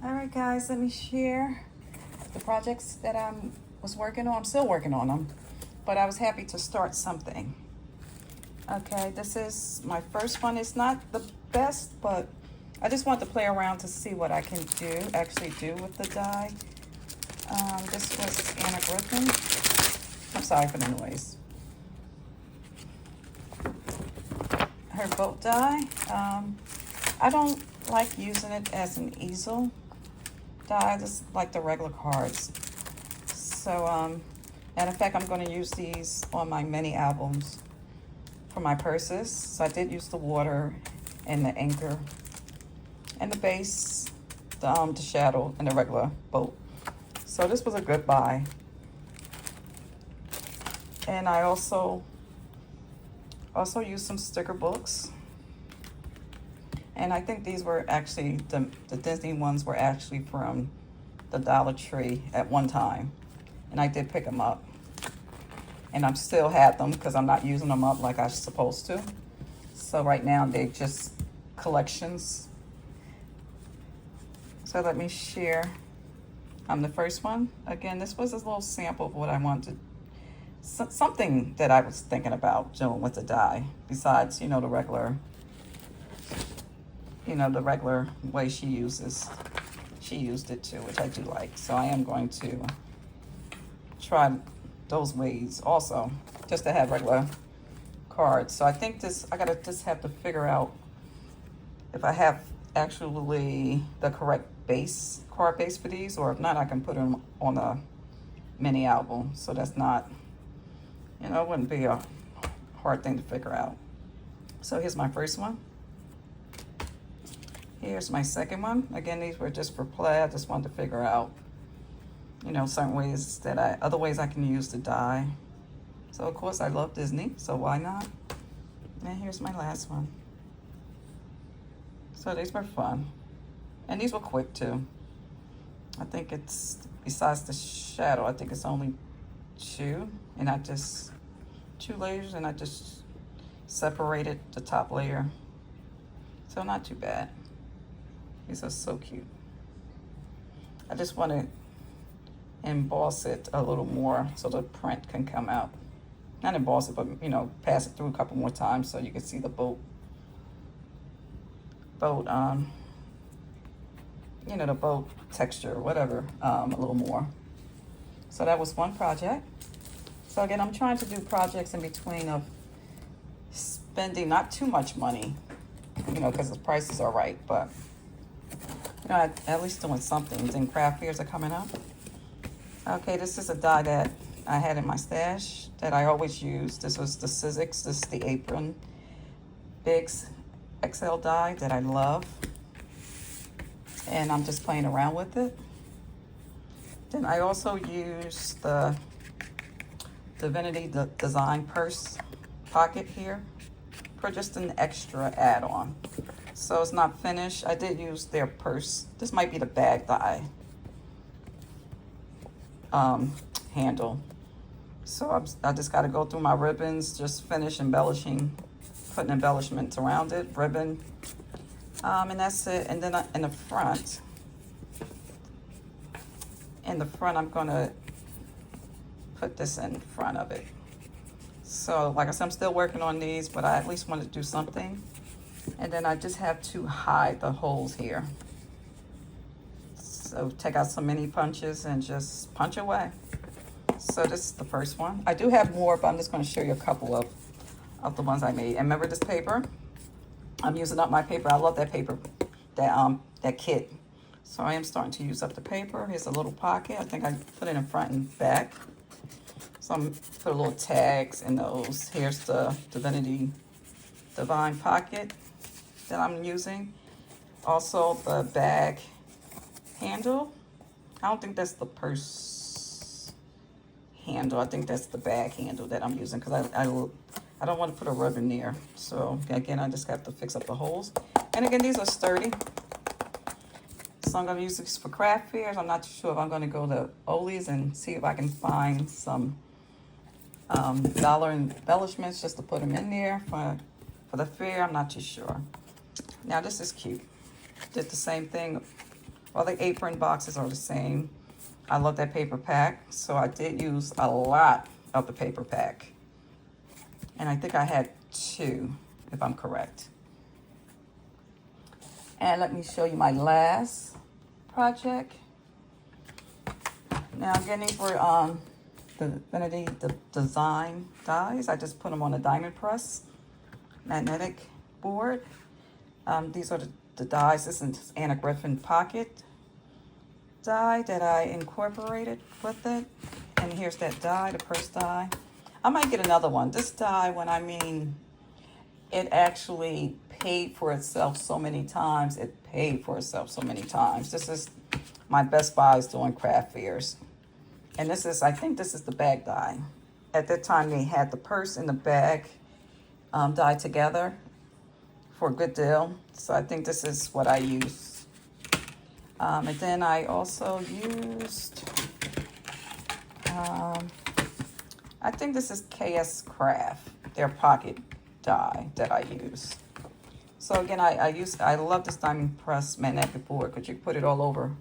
All right, guys, let me share the projects that I was working on. I'm still working on them, but I was happy to start something. Okay, this is my first one. It's not the best, but I just want to play around to see what I can actually do with the die. This was Anna Griffin. I'm sorry for the noise. Her boat die. I don't like using it as an easel die. I just like the regular cards. So, and in fact, I'm going to use these on my mini albums for my purses. So I did use the water and the anchor and the base, the shadow, and the regular boat. So this was a good buy. And I also used some sticker books. And I think these were actually, the Disney ones were actually from the Dollar Tree at one time. And I did pick them up. And I still have them because I'm not using them up like I was supposed to. So right now they're just collections. So let me share. The first one. Again, this was a little sample of what I wanted to, something that I was thinking about doing with the die. Besides, the regular, the regular way she used it too, which I do like. So I am going to try those ways also, just to have regular cards. So I think I gotta just have to figure out if I have actually the correct card base for these, or if not, I can put them on a mini album. So that's not, it wouldn't be a hard thing to figure out. So here's my first one. Here's my second one. Again, these were just for play. I just wanted to figure out, certain ways other ways I can use the die. So of course I love Disney, so why not? And here's my last one. So these were fun. And these were quick too. I think it's, besides the shadow, I think it's only two layers, and I just separated the top layer. So not too bad. These are so cute. I just want to emboss it a little more so the print can come out. Not emboss it, but pass it through a couple more times so you can see the boat, the boat texture, whatever, a little more. So that was one project. So again, I'm trying to do projects in between of spending not too much money, because the prices are right, but at least doing something. Then craft fairs are coming up. Okay, this is a die that I had in my stash that I always use. This was the Sizzix. This is the Apron Big XL die that I love. And I'm just playing around with it. Then I also use the Divinity design purse pocket here for just an extra add-on. So it's not finished. I did use their purse. This might be the bag die handle. So I just got to go through my ribbons, just finish embellishing, putting embellishments around it, ribbon, and that's it. And then in the front, I'm going to put this in front of it. So like I said, I'm still working on these, but I at least want to do something. And then I just have to hide the holes here. So take out some mini punches and just punch away. So this is the first one. I do have more, but I'm just going to show you a couple of the ones I made. And remember this paper? I'm using up my paper. I love that paper, that kit. So I am starting to use up the paper. Here's a little pocket. I think I put it in front and back. So I'm put a little tags in those. Here's the Divinity Divine pocket that I'm using. Also the bag handle. I don't think that's the purse handle. I think that's the bag handle that I'm using because I don't want to put a ribbon there. So again, I just have to fix up the holes. And again, these are sturdy. So I'm going to use this for craft fairs. I'm not sure if I'm going to go to Ollie's and see if I can find some dollar embellishments just to put them in there for the fair. I'm not too sure. Now this is cute. Did the same thing Well, the Apron boxes are the same. I love that paper pack, so I did use a lot of the paper pack. And I think I had 2, if I'm correct. And let me show you my last project. Now, again, these were the Divinity design dies. I just put them on a diamond press magnetic board. These are the dies. This is Anna Griffin pocket die that I incorporated with it. And here's that die, the purse die. I might get another one. This die, when I mean it actually paid for itself so many times. It paid for itself so many times. This is my best buys doing craft fairs. And this is, I think this is the bag die. At that time, they had the purse and the bag die together for a good deal. So I think this is what I used. And then I also used, I think this is KS Craft, their pocket die that I use. So again, I love this diamond press magnetic board because you put it all over.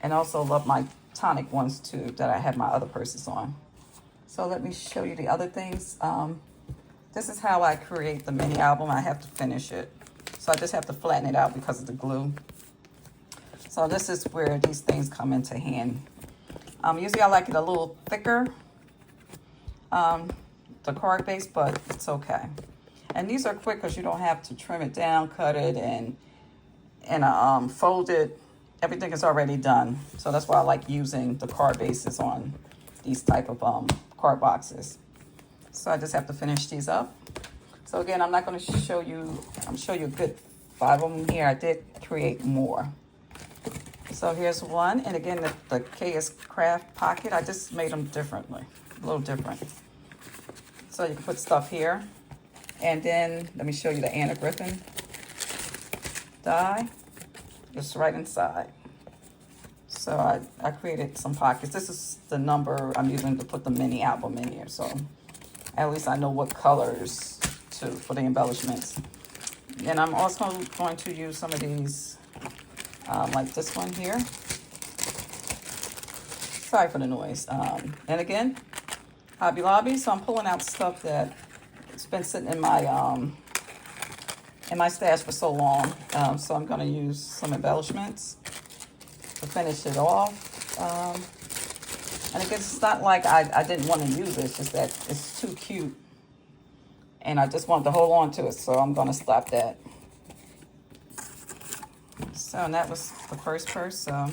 And also love my tonic ones too that I have my other purses on. So let me show you the other things. This is how I create the mini album. I have to finish it. So I just have to flatten it out because of the glue. So this is where these things come into hand. Usually I like it a little thicker, the card base, but it's okay. And these are quick because you don't have to trim it down, cut it, and fold it. Everything is already done. So that's why I like using the card bases on these type of card boxes. So I just have to finish these up. So again, I'm not going to show you, I'm show you a good 5 of them here. I did create more. So here's one. And again, the KS Craft pocket, I just made them differently, a little different. So you can put stuff here. And then let me show you the Anna Griffin die. It's right inside. So I created some pockets. This is the number I'm using to put the mini album in here. So at least I know what colors for the embellishments. And I'm also going to use some of these, like this one here. Sorry for the noise. And again, Hobby Lobby. So I'm pulling out stuff that it's been sitting in my stash for so long. So I'm going to use some embellishments to finish it off. And again, it's not like I didn't want to use it. It's just that it's too cute. And I just wanted to hold on to it. So I'm going to stop that. So and that was the first purse. So,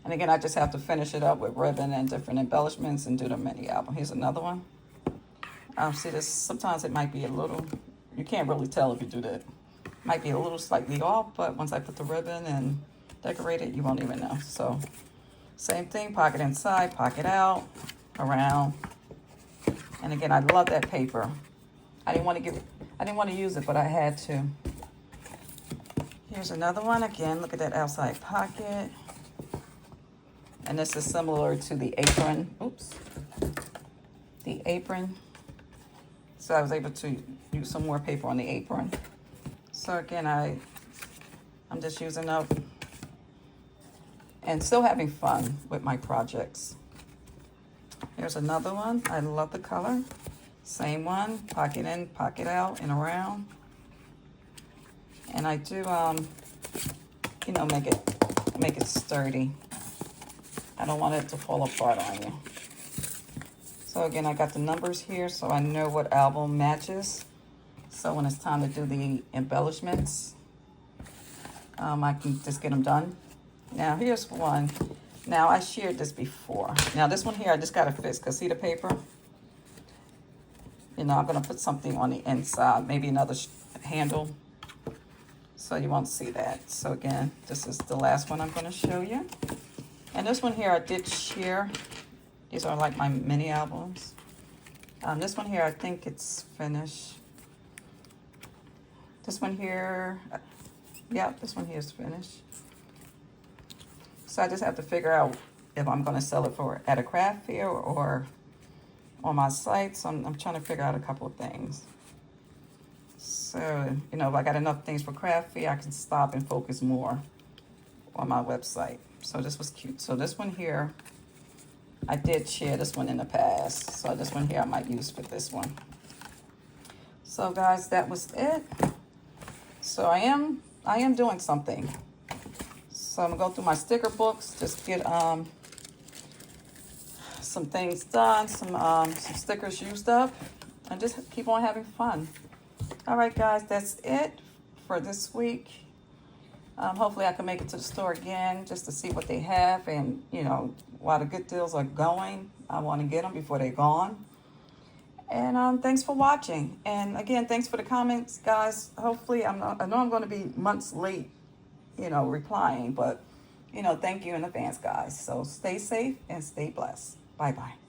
and again, I just have to finish it up with ribbon and different embellishments and do the mini album. Here's another one. See this, sometimes it might be a little, you can't really tell if you do that. Might be a little slightly off, but once I put the ribbon and decorate it, you won't even know. So same thing, pocket inside, pocket out, around. And again, I love that paper. I didn't want to use it, but I had to. Here's another one. Again, look at that outside pocket. And this is similar to the Apron. Oops. The Apron. So I was able to use some more paper on the Apron. So again, I'm just using up and still having fun with my projects. Here's another one. I love the color. Same one, pocket in, pocket out, and around. And I do, you know, make it sturdy. I don't want it to fall apart on you. So again, I got the numbers here so I know what album matches. So when it's time to do the embellishments, I can just get them done. Now here's one. Now I shared this before. Now this one here, I just got to fix because see the paper? You know, I'm going to put something on the inside, maybe another handle. So you won't see that. So again, this is the last one I'm going to show you. And this one here I did share. These are like my mini albums. This one here, I think it's finished. This one here, yeah, this one here is finished. So I just have to figure out if I'm going to sell it at a craft fair or on my site. So I'm trying to figure out a couple of things. So, you know, if I got enough things for craft fair, I can stop and focus more on my website. So this was cute. So this one here, I did share this one in the past. So this one here I might use for this one. So guys, that was it. So I am doing something. So I'm gonna go through my sticker books, just get some things done, some stickers used up, and just keep on having fun. All right, guys, that's it for this week. Hopefully I can make it to the store again just to see what they have, and you know, while the good deals are going, I want to get them before they're gone. And thanks for watching. And again, thanks for the comments, guys. Hopefully, I know I'm going to be months late, you know, replying, but you know, thank you in advance, guys. So stay safe and stay blessed. Bye-bye.